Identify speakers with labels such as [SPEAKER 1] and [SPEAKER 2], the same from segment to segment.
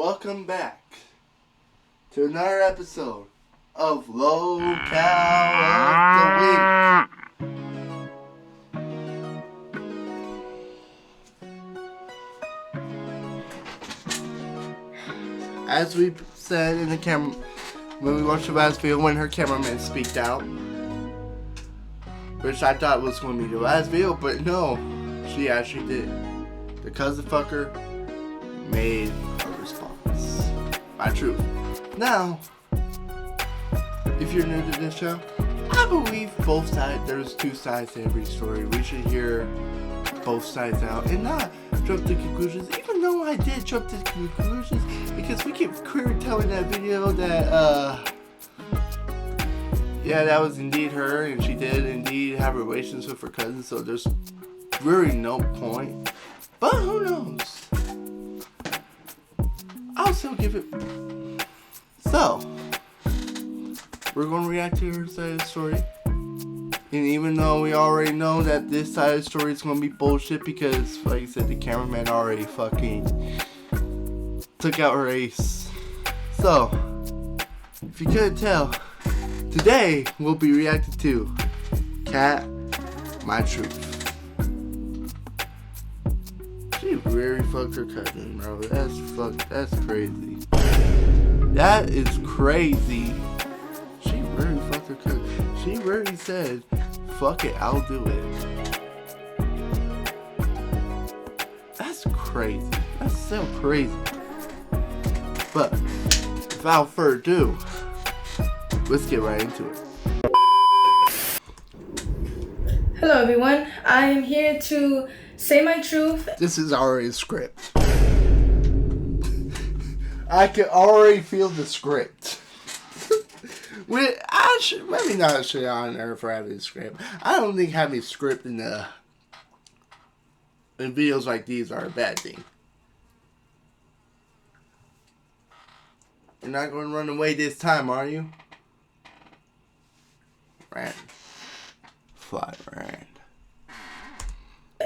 [SPEAKER 1] Welcome back to another episode of Locale of the Week. As we said in the camera, when we watched the last video, when her cameraman speaked out, which I thought was going to be the last video, but no, she actually did. The cousin fucker made a response. My truth. Now, if you're new to this show, I believe both sides, there's two sides to every story. We should hear both sides out and not jump to conclusions, even though I did jump to conclusions, because we keep clear telling that video that, yeah, that was indeed her, and she did indeed have relations with her cousin, so there's really no point. But who knows? I'll still give it. So, we're going to react to her side of the story. And even though we already know that this side of the story is going to be bullshit because, like I said, the cameraman already fucking took out her ace. So, if you couldn't tell, today we'll be reacting to Cat, My Truth. She really fucked her cousin, bro. That's crazy. That is crazy. She really fucked her cousin. She really said, fuck it, I'll do it. That's crazy. That's so crazy. But, without further ado, let's get right into it.
[SPEAKER 2] Hello everyone, I am here to say my truth.
[SPEAKER 1] This is already a script. I can already feel the script. Maybe not shit on her for having a script. I don't think having a script in videos like these are a bad thing. You're not going to run away this time, are you? Rand. Fly, Rand.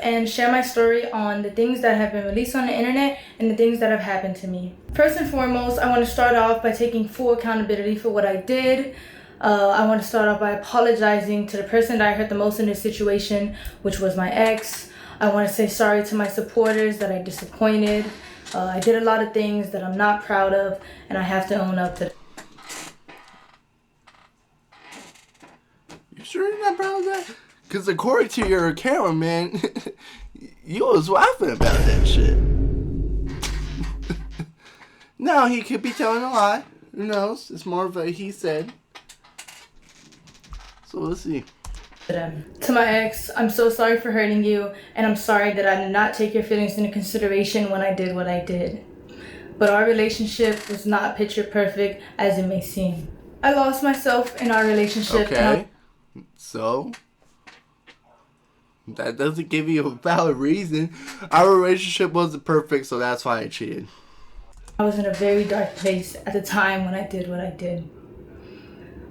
[SPEAKER 2] And share my story on the things that have been released on the internet and the things that have happened to me. First and foremost, I want to start off by taking full accountability for what I did. I want to start off by apologizing to the person that I hurt the most in this situation, which was my ex. I want to say sorry to my supporters that I disappointed. I did a lot of things that I'm not proud of, and I have to own up to.
[SPEAKER 1] You sure you're not proud of that? Because according to your cameraman, you was laughing about that shit. Now, he could be telling a lie. Who knows? It's more of a he said. So, let's see.
[SPEAKER 2] To my ex, I'm so sorry for hurting you, and I'm sorry that I did not take your feelings into consideration when I did what I did. But our relationship was not picture perfect as it may seem. I lost myself in our relationship.
[SPEAKER 1] Okay. So, that doesn't give you a valid reason. Our relationship wasn't perfect, so that's why I cheated.
[SPEAKER 2] I was in a very dark place at the time when I did what I did.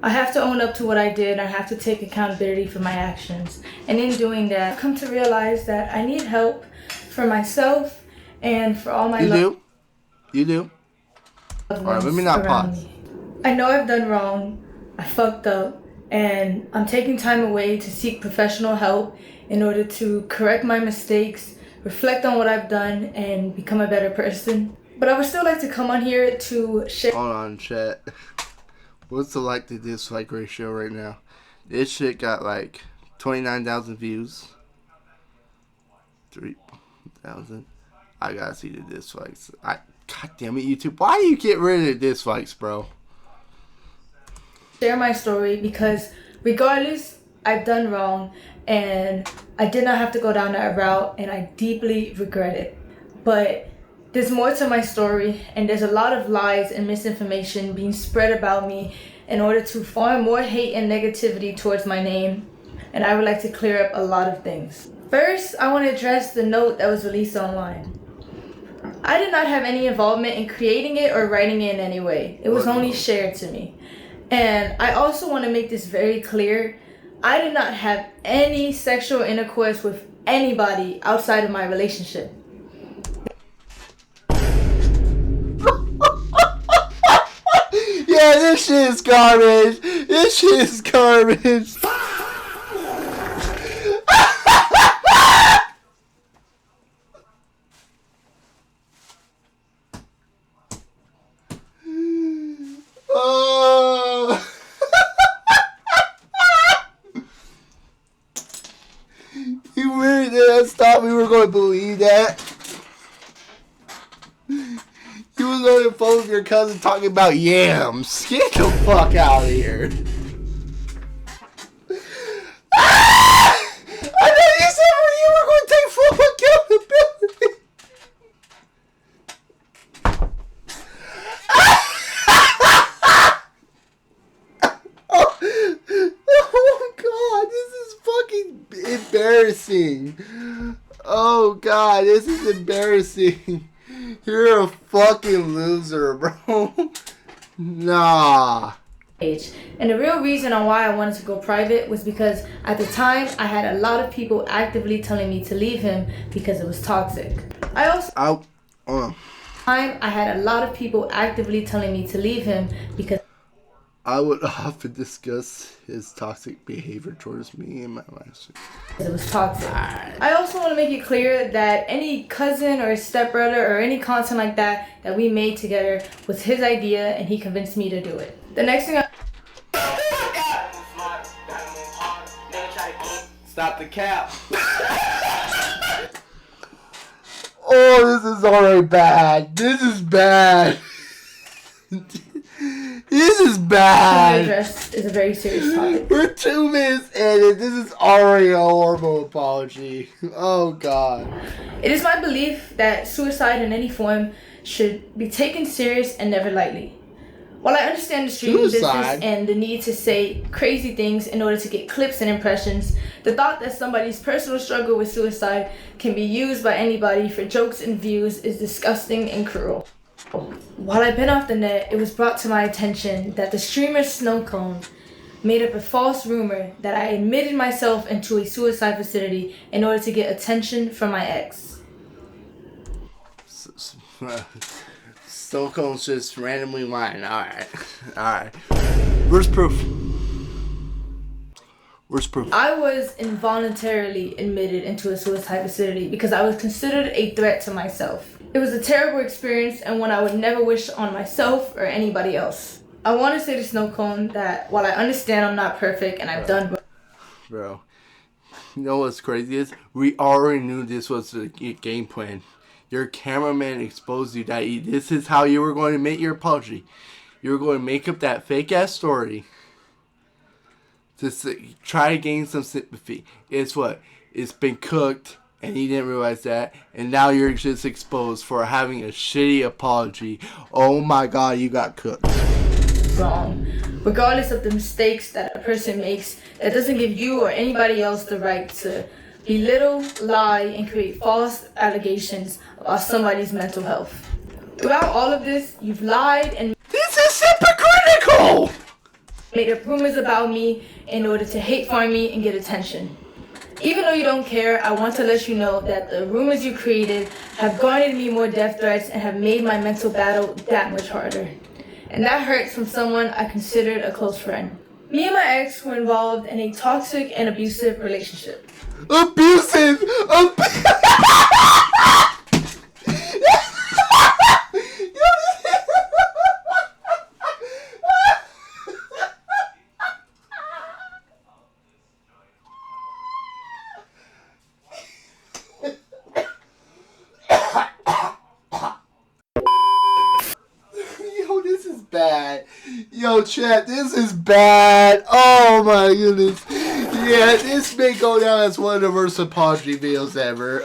[SPEAKER 2] I have to own up to what I did. I have to take accountability for my actions. And in doing that, I've come to realize that I need help for myself and for all my
[SPEAKER 1] You do? Alright, let me not pause.
[SPEAKER 2] I know I've done wrong. I fucked up. And I'm taking time away to seek professional help in order to correct my mistakes, reflect on what I've done, and become a better person. But I would still like to come on here to share.
[SPEAKER 1] Hold on, chat. What's the like to dislike ratio right now? This shit got like 29,000 views. 3,000. I gotta see the dislikes. God damn it, YouTube. Why do you get rid of the dislikes, bro?
[SPEAKER 2] Share my story because regardless, I've done wrong and I did not have to go down that route and I deeply regret it. But there's more to my story, and there's a lot of lies and misinformation being spread about me in order to farm more hate and negativity towards my name, and I would like to clear up a lot of things. First, I want to address the note that was released online. I did not have any involvement in creating it or writing it in any way. It was only shared to me. And I also want to make this very clear. I did not have any sexual intercourse with anybody outside of my relationship.
[SPEAKER 1] man, this shit is garbage. This shit is garbage. Oh. You really didn't thought we were going to believe that. You was on the phone with your cousin talking about yams. Get the fuck out of here. I thought you said you were going to take full accountability. Oh God, this is fucking embarrassing. Oh God, this is embarrassing. You're a fucking loser, bro. Nah.
[SPEAKER 2] And the real reason on why I wanted to go private was because at the time I had a lot of people actively telling me to leave him because it was toxic. I had a lot of people actively telling me to leave him because
[SPEAKER 1] I would often discuss his toxic behavior towards me and my wife.
[SPEAKER 2] It was toxic. I also want to make it clear that any cousin or stepbrother or any content like that we made together was his idea and he convinced me to do it. The next thing
[SPEAKER 1] Stop the cap. Oh, this is already bad. This is bad. This is bad.
[SPEAKER 2] Address is a very serious topic.
[SPEAKER 1] We're 2 minutes in and this is already a horrible apology. Oh God.
[SPEAKER 2] It is my belief that suicide in any form should be taken serious and never lightly. While I understand the streaming business and the need to say crazy things in order to get clicks and impressions, the thought that somebody's personal struggle with suicide can be used by anybody for jokes and views is disgusting and cruel. While I've been off the net, it was brought to my attention that the streamer Snowcone made up a false rumor that I admitted myself into a suicide facility in order to get attention from my ex.
[SPEAKER 1] Snowcone's just randomly lying. Alright. Where's proof? Where's proof?
[SPEAKER 2] I was involuntarily admitted into a suicide facility because I was considered a threat to myself. It was a terrible experience and one I would never wish on myself or anybody else. I want to say to Snowcone that while I understand I'm not perfect and I've done...
[SPEAKER 1] Bro, you know what's crazy is? We already knew this was the game plan. Your cameraman exposed you that this is how you were going to make your apology. You were going to make up that fake-ass story to try to gain some sympathy. It's what? It's been cooked. And he didn't realize that. And now you're just exposed for having a shitty apology. Oh my God, you got cooked.
[SPEAKER 2] Wrong. Regardless of the mistakes that a person makes, that doesn't give you or anybody else the right to belittle, lie, and create false allegations about somebody's mental health. Throughout all of this, you've lied and...
[SPEAKER 1] This is hypocritical!
[SPEAKER 2] ...made up rumors about me in order to hate farm me and get attention. Even though you don't care, I want to let you know that the rumors you created have garnered me more death threats and have made my mental battle that much harder. And that hurts from someone I considered a close friend. Me and my ex were involved in a toxic and abusive relationship.
[SPEAKER 1] Abusive! Bad. Yo, chat, this is bad. Oh my goodness. Yeah, this may go down as one of the worst apology videos ever.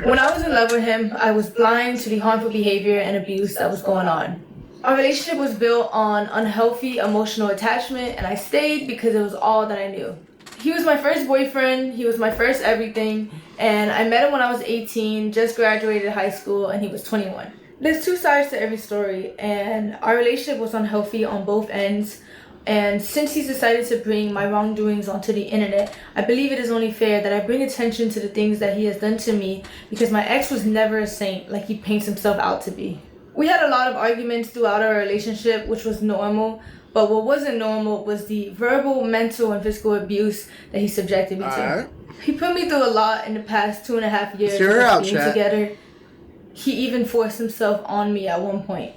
[SPEAKER 2] When I was in love with him, I was blind to the harmful behavior and abuse that was going on. Our relationship was built on unhealthy emotional attachment, and I stayed because it was all that I knew. He was my first boyfriend, he was my first everything, and I met him when I was 18, just graduated high school, and he was 21. There's two sides to every story, and our relationship was unhealthy on both ends. And since he's decided to bring my wrongdoings onto the internet, I believe it is only fair that I bring attention to the things that he has done to me, because my ex was never a saint like he paints himself out to be. We had a lot of arguments throughout our relationship, which was normal. But what wasn't normal was the verbal, mental, and physical abuse that he subjected me to.
[SPEAKER 1] Alright.
[SPEAKER 2] He put me through a lot in the past 2.5 years
[SPEAKER 1] Hear her
[SPEAKER 2] of
[SPEAKER 1] out,
[SPEAKER 2] being
[SPEAKER 1] chat.
[SPEAKER 2] together. He even forced himself on me at one point.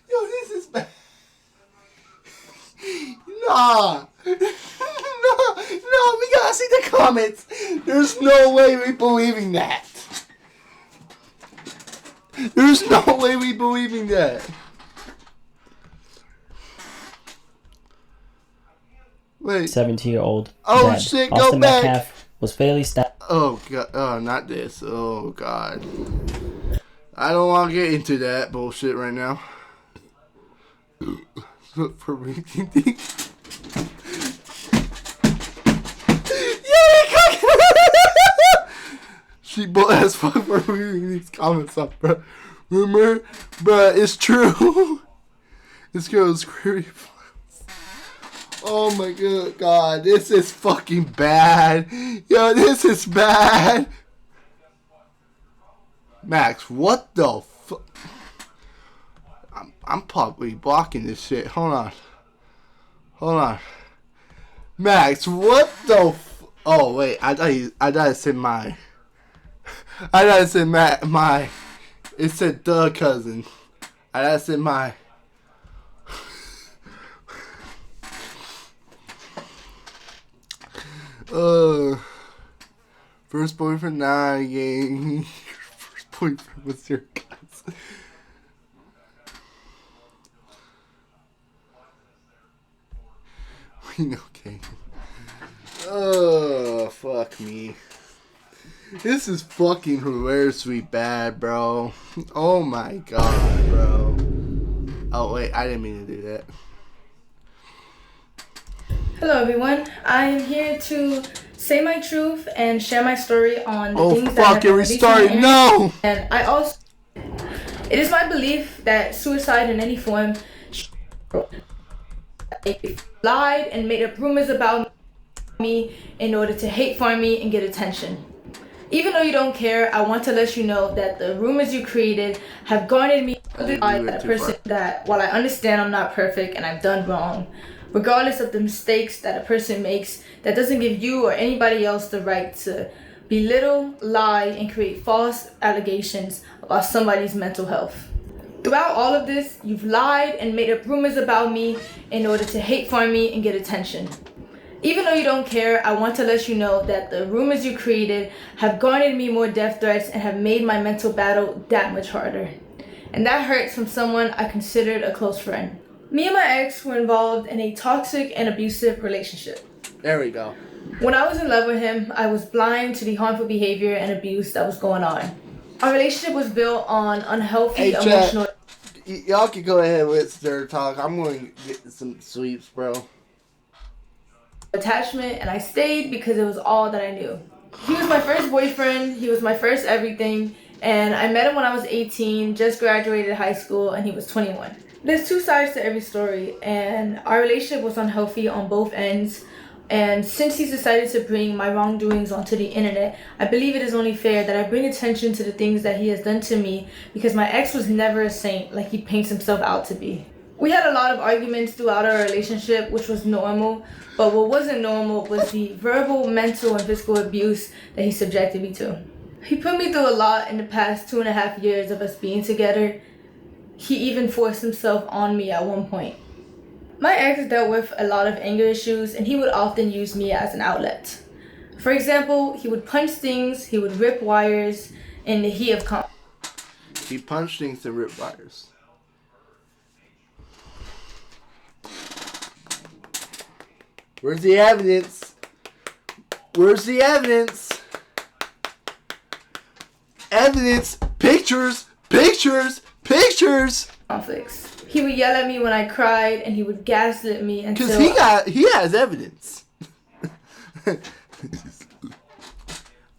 [SPEAKER 1] Yo, this is bad. Nah. No, we gotta see the comments. There's no way we believing that. There's no way we believing that. Wait.
[SPEAKER 3] 17-year-old.
[SPEAKER 1] Oh,
[SPEAKER 3] dead.
[SPEAKER 1] shit, go
[SPEAKER 3] Austin
[SPEAKER 1] back.
[SPEAKER 3] Metcalf was fatally stabbed.
[SPEAKER 1] Oh god, oh not this. Oh god. I don't want to get into that bullshit right now. For reading things. She bull as fuck for reading these comments up, bro. Rumor, bro, it's true. This girl's creepy. Oh my god, this is fucking bad. Yo, this is bad. Max, what the fuck? I'm probably blocking this shit. Hold on. Max, what the oh wait, I thought it said my. I thought it said my. It said the cousin. I thought it said my. First boyfriend, nah, yeah. First boyfriend was your cousin. We know, Kane. Oh, fuck me. This is fucking hilariously bad, bro. Oh my god, bro. Oh, wait, I didn't mean to do that.
[SPEAKER 2] Hello everyone, I am here to say my truth and share my story on the things that
[SPEAKER 1] fuck it,
[SPEAKER 2] have
[SPEAKER 1] restarted. No!
[SPEAKER 2] And I also, it is my belief that suicide in any form lied and made up rumors about me in order to hate farm me and get attention. Even though you don't care, I want to let you know that the rumors you created have garnered me a person that, while I understand I'm not perfect and I've done wrong, regardless of the mistakes that a person makes, that doesn't give you or anybody else the right to belittle, lie, and create false allegations about somebody's mental health. Throughout all of this, you've lied and made up rumors about me in order to hate farm me and get attention. Even though you don't care, I want to let you know that the rumors you created have garnered me more death threats and have made my mental battle that much harder. And that hurts from someone I considered a close friend. Me and my ex were involved in a toxic and abusive relationship.
[SPEAKER 1] There we go.
[SPEAKER 2] When I was in love with him, I was blind to the harmful behavior and abuse that was going on. Our relationship was built on unhealthy emotional...
[SPEAKER 1] Y'all can go ahead with their talk. I'm going to get some sleeps, bro.
[SPEAKER 2] attachment, and I stayed because it was all that I knew. He was my first boyfriend, he was my first everything, and I met him when I was 18, just graduated high school, and he was 21. There's two sides to every story, and our relationship was unhealthy on both ends. And since he's decided to bring my wrongdoings onto the internet, I believe it is only fair that I bring attention to the things that he has done to me, because my ex was never a saint like he paints himself out to be. We had a lot of arguments throughout our relationship, which was normal, but what wasn't normal was the verbal, mental, and physical abuse that he subjected me to. He put me through a lot in the past 2.5 years of us being together. He even forced himself on me at one point. My ex dealt with a lot of anger issues, and he would often use me as an outlet. For example, he would punch things, he would rip wires in the heat of conflict.
[SPEAKER 1] He punched things and ripped wires. Where's the evidence? Where's the evidence? Evidence! Pictures! Pictures! Pictures!
[SPEAKER 2] Conflicts. He would yell at me when I cried, and he would gaslit me until...
[SPEAKER 1] Because he has evidence. I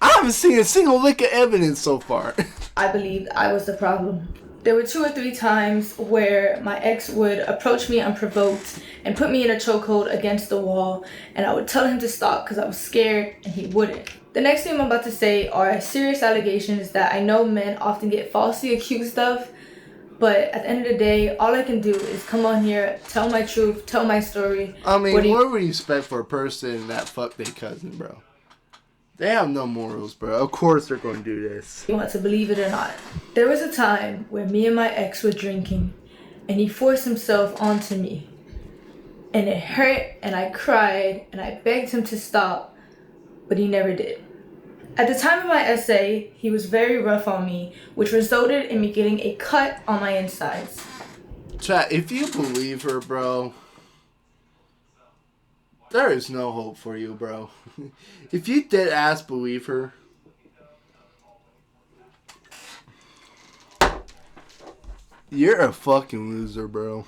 [SPEAKER 1] haven't seen a single lick of evidence so far.
[SPEAKER 2] I believed I was the problem. There were 2 or 3 times where my ex would approach me unprovoked and put me in a chokehold against the wall, and I would tell him to stop because I was scared and he wouldn't. The next thing I'm about to say are serious allegations that I know men often get falsely accused of, but at the end of the day, all I can do is come on here, tell my truth, tell my story.
[SPEAKER 1] I mean, what do you expect for a person that fucked their cousin, bro? They have no morals, bro. Of course they're going to do this.
[SPEAKER 2] You want to believe it or not. There was a time where me and my ex were drinking, and he forced himself onto me. And it hurt, and I cried, and I begged him to stop, but he never did. At the time of my essay, he was very rough on me, which resulted in me getting a cut on my insides.
[SPEAKER 1] Chat, if you believe her, bro, there is no hope for you, bro. If you dead ass believe her, you're a fucking loser, bro.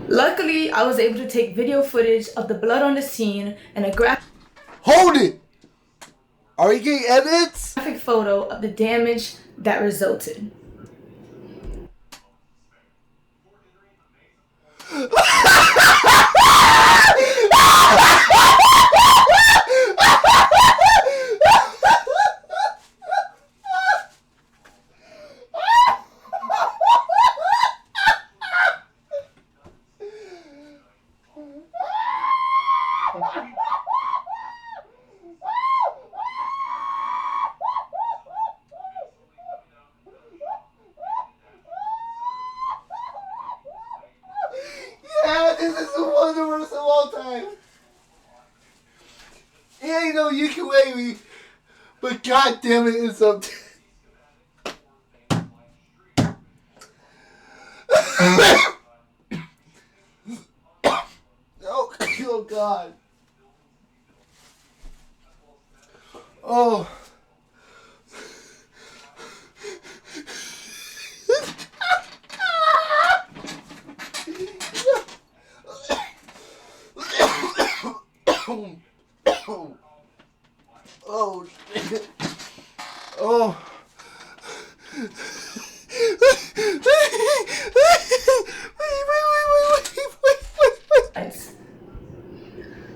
[SPEAKER 2] Luckily, I was able to take video footage of the blood on the scene and a
[SPEAKER 1] Hold it! Are you getting evidence?
[SPEAKER 2] graphic photo of the damage that resulted.
[SPEAKER 1] Yeah, this is the one of the worst of all time. It ain't no ukulele, but god damn it, it's up. Oh god. Oh. Oh shit. Oh.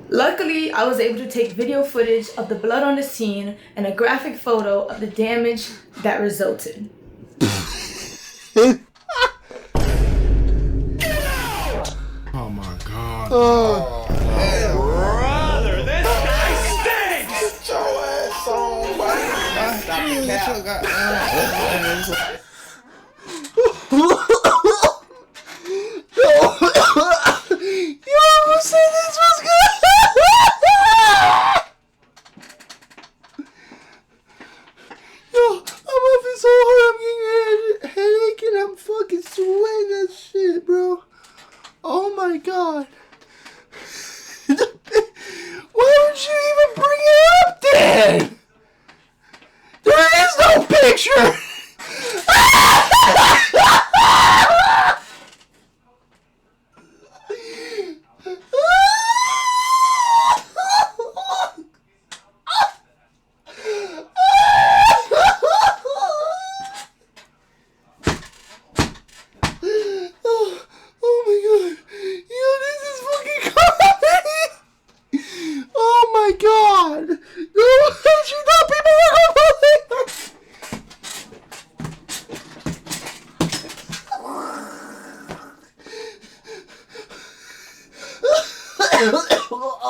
[SPEAKER 2] Luckily, I was able to take video footage of the blood on the scene and a graphic photo of the damage that resulted.
[SPEAKER 4] Oh my god.
[SPEAKER 1] Oh.
[SPEAKER 5] Brother, this guy stinks!
[SPEAKER 4] Get your ass on, buddy. Stop the cap.
[SPEAKER 1] You almost said this was good. Yo, I'm laughing so hard. I'm getting a headache and I'm fucking sweating that shit, bro. Oh my god. Why would you even bring it up then? There is no picture. Oh my god. Yo, this is fucking comedy. Oh my god. No, she thought people were gonna believe her.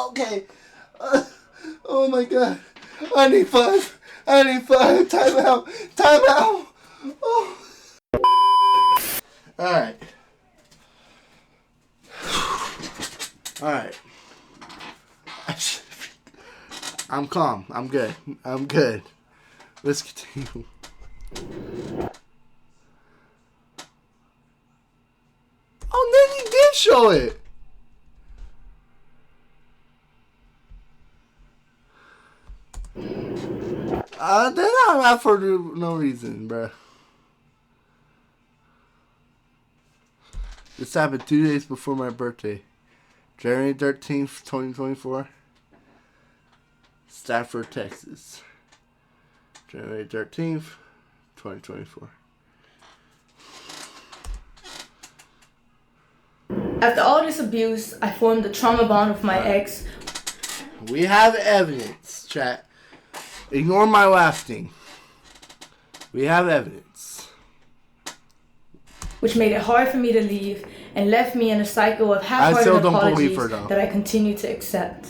[SPEAKER 1] Okay. Oh my god. I need five. Time out. Oh. Alright. Alright. I'm calm. I'm good. Let's continue. Oh, then he did show it. They're not out for no reason, bruh. This happened 2 days before my birthday. January 13th, 2024. Stafford, Texas. January 13th, 2024.
[SPEAKER 2] After all this abuse, I formed a trauma bond with my ex.
[SPEAKER 1] We have evidence, chat. Ignore my laughing. We have evidence.
[SPEAKER 2] Which made it hard for me to leave and left me in a cycle of half-hearted apologies that I continue to accept.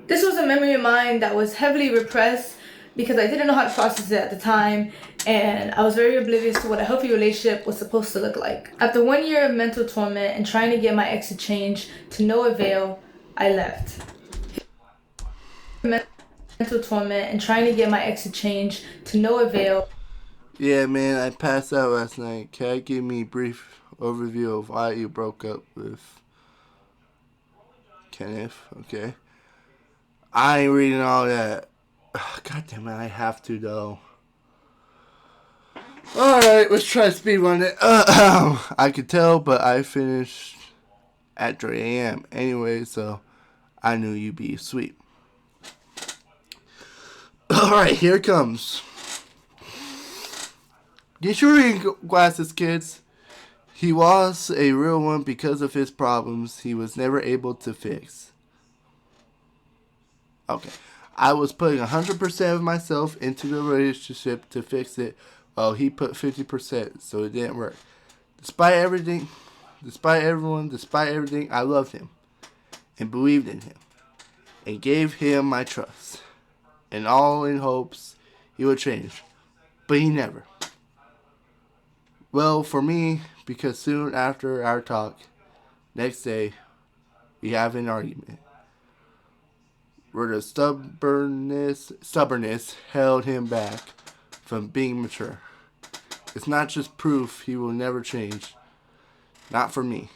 [SPEAKER 2] This was a memory of mine that was heavily repressed because I didn't know how to process it at the time, and I was very oblivious to what a healthy relationship was supposed to look like. After 1 year of mental torment and trying to get my ex to change to no avail, I left. Mental torment and trying to get my ex to change to no avail.
[SPEAKER 1] Yeah, man, I passed out last night. Can I give me a brief overview of why you broke up with Kenneth? Okay. I ain't reading all that. God damn it, I have to though. Alright, let's try to speedrun it. I could tell, but I finished at 3 a.m. anyway, so I knew you'd be asleep. Alright, here it comes. Get your reading glasses, kids. He was a real one because of his problems he was never able to fix. Okay. I was putting 100% of myself into the relationship to fix it, while he put 50%, so it didn't work. Despite everything, I loved him and believed in him and gave him my trust, and all in hopes he would change, but he never. Well, for me, because soon after our talk, next day, we have an argument where the stubbornness held him back from being mature. It's not just proof he will never change. Not for me.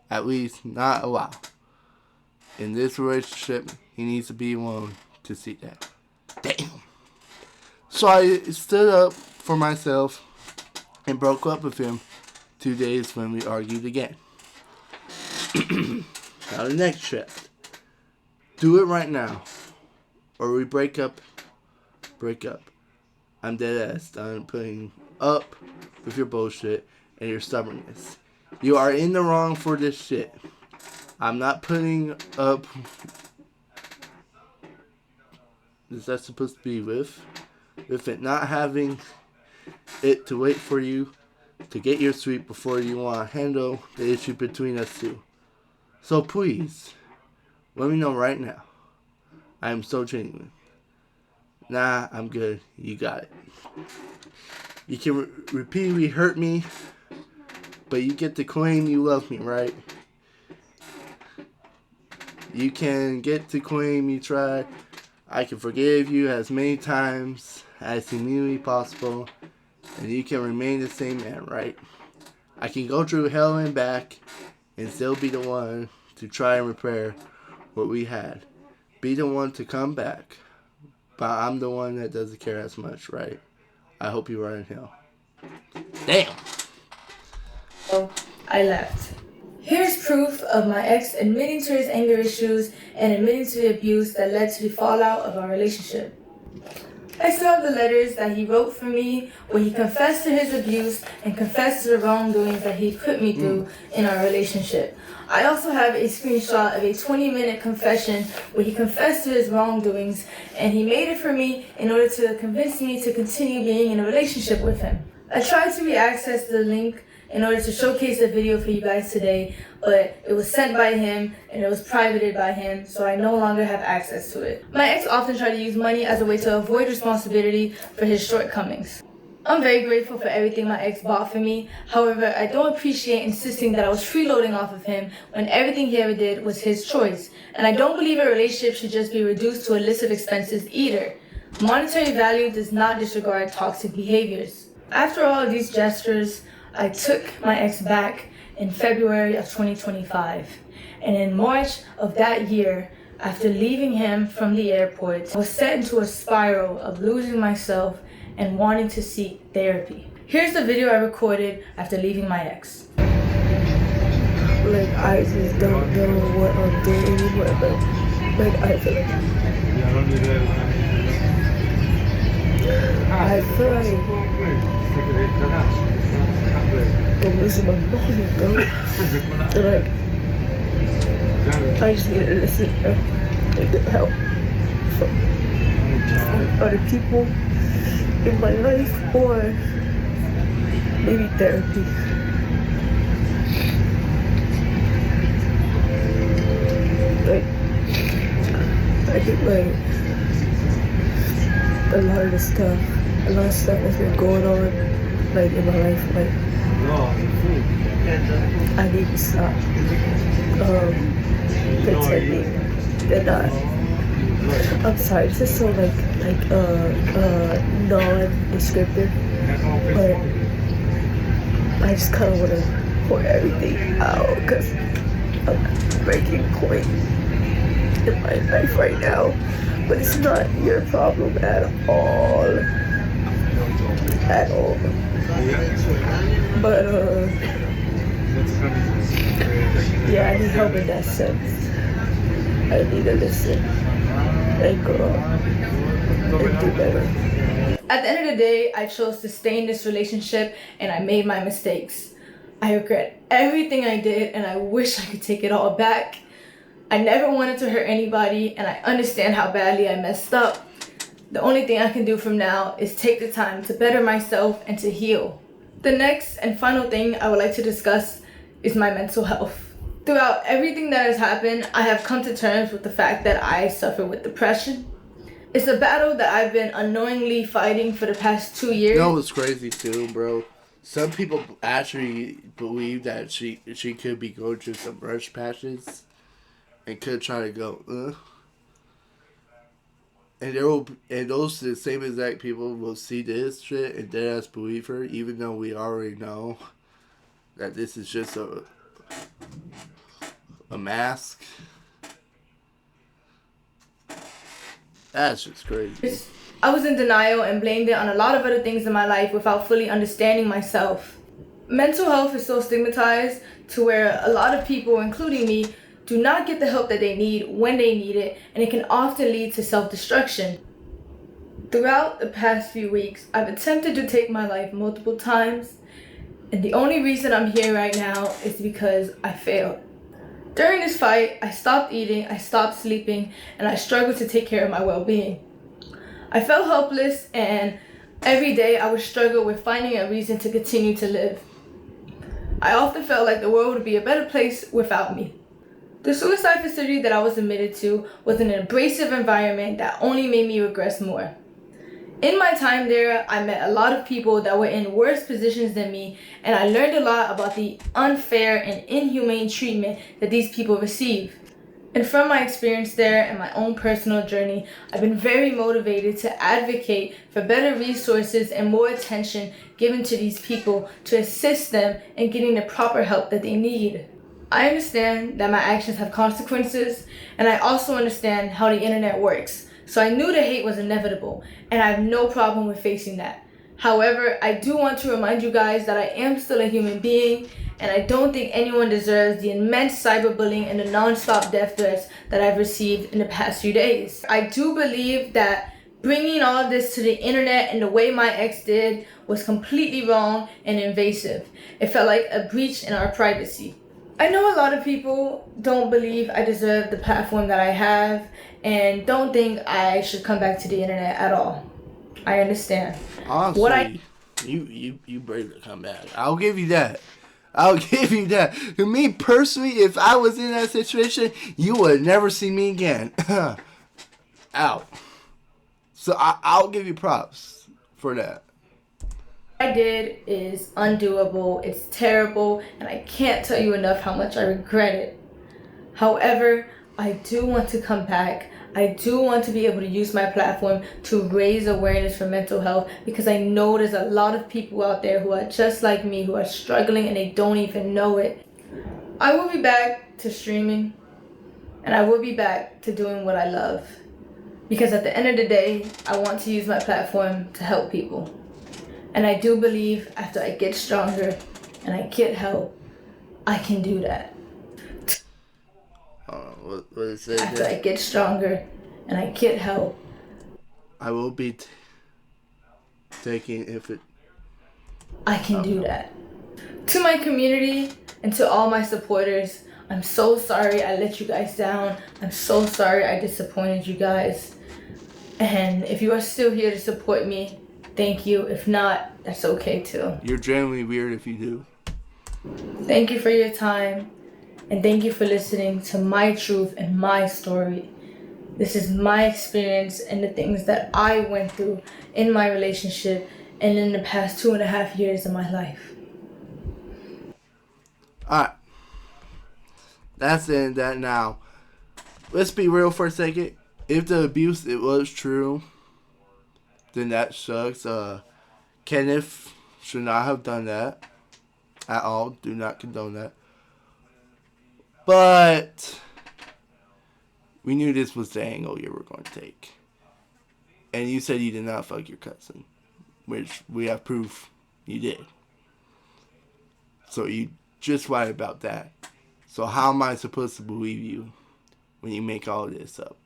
[SPEAKER 1] At least, not a while. In this relationship, he needs to be alone to see that. Damn. So I stood up for myself and broke up with him 2 days when we argued again. Now the next shift. Do it right now, or we break up. I'm dead ass done putting up with your bullshit and your stubbornness. You are in the wrong for this shit. I'm not putting up. Is that supposed to be with it not having it to wait for you to get your sweet before you want to handle the issue between us two. So please, let me know right now. I am so genuine. Nah, I'm good. You got it. You can repeatedly hurt me, but you get to claim you love me, right? You can get to claim you tried. I can forgive you as many times as humanly possible, and you can remain the same man, right? I can go through hell and back and still be the one to try and repair what we had. Be the one to come back. But I'm the one that doesn't care as much, right? I hope you are in hell. Damn!
[SPEAKER 2] So I left. Here's proof of my ex admitting to his anger issues and admitting to the abuse that led to the fallout of our relationship. I still have the letters that he wrote for me where he confessed to his abuse and confessed to the wrongdoings that he put me through in our relationship. I also have a screenshot of a 20-minute confession where he confessed to his wrongdoings, and he made it for me in order to convince me to continue being in a relationship with him. I tried to re-access the link in order to showcase the video for you guys today, but it was sent by him and it was privated by him, so I no longer have access to it. My ex often tried to use money as a way to avoid responsibility for his shortcomings. I'm very grateful for everything my ex bought for me. However, I don't appreciate insisting that I was freeloading off of him when everything he ever did was his choice. And I don't believe a relationship should just be reduced to a list of expenses either. Monetary value does not disregard toxic behaviors. After all of these gestures, I took my ex back in February of 2025. And in March of that year, after leaving him from the airport, I was set into a spiral of losing myself and wanting to seek therapy. Here's the video I recorded after leaving my ex.
[SPEAKER 6] Like, I just don't know what I'm doing anymore, but I feel like I'm losing my mind, bro. And like, I just need to listen and get help from other people in my life or maybe therapy. Like, I think like a lot of stuff has been going on like in my life. Like, I need to stop pretending that I'm sorry, this is so non-descriptive, but I just kind of want to pour everything out because I'm at a breaking point in my life right now. But it's not your problem at all. At all. But yeah, I need help in that sense. I need to listen and grow and do better.
[SPEAKER 2] At the end of the day, I chose to stay in this relationship and I made my mistakes. I regret everything I did and I wish I could take it all back. I never wanted to hurt anybody and I understand how badly I messed up. The only thing I can do from now is take the time to better myself and to heal. The next and final thing I would like to discuss is my mental health. Throughout everything that has happened, I have come to terms with the fact that I suffer with depression. It's a battle that I've been unknowingly fighting for the past 2 years.
[SPEAKER 1] You know what's crazy too, bro? Some people actually believe that she could be going through some rush patches and could try to go, And those the same exact people will see this shit and deadass believe her, even though we already know that this is just a mask. That's just crazy.
[SPEAKER 2] I was in denial and blamed it on a lot of other things in my life without fully understanding myself. Mental health is so stigmatized to where a lot of people, including me, do not get the help that they need when they need it, and it can often lead to self-destruction. Throughout the past few weeks, I've attempted to take my life multiple times, and the only reason I'm here right now is because I failed. During this fight, I stopped eating, I stopped sleeping, and I struggled to take care of my well-being. I felt helpless, and every day I would struggle with finding a reason to continue to live. I often felt like the world would be a better place without me. The suicide facility that I was admitted to was an abrasive environment that only made me regress more. In my time there, I met a lot of people that were in worse positions than me, and I learned a lot about the unfair and inhumane treatment that these people receive. And from my experience there and my own personal journey, I've been very motivated to advocate for better resources and more attention given to these people to assist them in getting the proper help that they need. I understand that my actions have consequences, and I also understand how the internet works. So I knew the hate was inevitable, and I have no problem with facing that. However, I do want to remind you guys that I am still a human being, and I don't think anyone deserves the immense cyberbullying and the non-stop death threats that I've received in the past few days. I do believe that bringing all of this to the internet in the way my ex did was completely wrong and invasive. It felt like a breach in our privacy. I know a lot of people don't believe I deserve the platform that I have and don't think I should come back to the internet at all. I understand.
[SPEAKER 1] Honestly, you brave to come back. I'll give you that. I'll give you that. To me personally, if I was in that situation, you would never see me again. Out. So I'll give you props for that.
[SPEAKER 2] What I did is undoable, it's terrible, and I can't tell you enough how much I regret it. However, I do want to come back. I do want to be able to use my platform to raise awareness for mental health because I know there's a lot of people out there who are just like me, who are struggling and they don't even know it. I will be back to streaming, and I will be back to doing what I love. Because at the end of the day, I want to use my platform to help people. And I do believe after I get stronger and I get help, I can do that.
[SPEAKER 1] What is it?
[SPEAKER 2] After I get stronger and I get help,
[SPEAKER 1] I will be taking if it.
[SPEAKER 2] I can do that. To my community and to all my supporters, I'm so sorry I let you guys down. I'm so sorry I disappointed you guys. And if you are still here to support me, thank you. If not, that's okay too.
[SPEAKER 1] You're genuinely weird if you do.
[SPEAKER 2] Thank you for your time. And thank you for listening to my truth and my story. This is my experience and the things that I went through in my relationship and in the past 2.5 years of my life.
[SPEAKER 1] Alright. That's the end of that now. Let's be real for a second. If the abuse, it was true, then that sucks. Kenneth should not have done that at all. Do not condone that. But we knew this was the angle you were going to take. And you said you did not fuck your cousin, which we have proof you did. So you just lied about that. So how am I supposed to believe you when you make all of this up?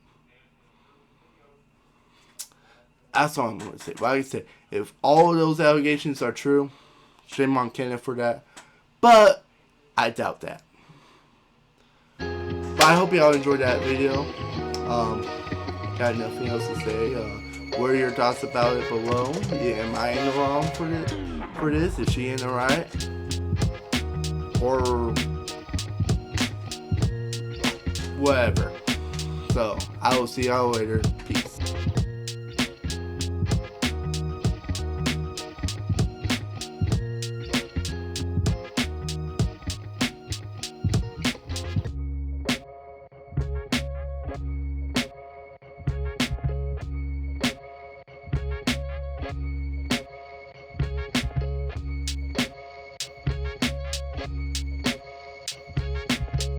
[SPEAKER 1] That's all I'm going to say. Like I said, if all of those allegations are true, shame on Kenneth for that. But I doubt that. But I hope y'all enjoyed that video. Got nothing else to say. What are your thoughts about it below? Yeah, am I in the wrong for this? Is she in the right? Or whatever. So I will see y'all later. Peace.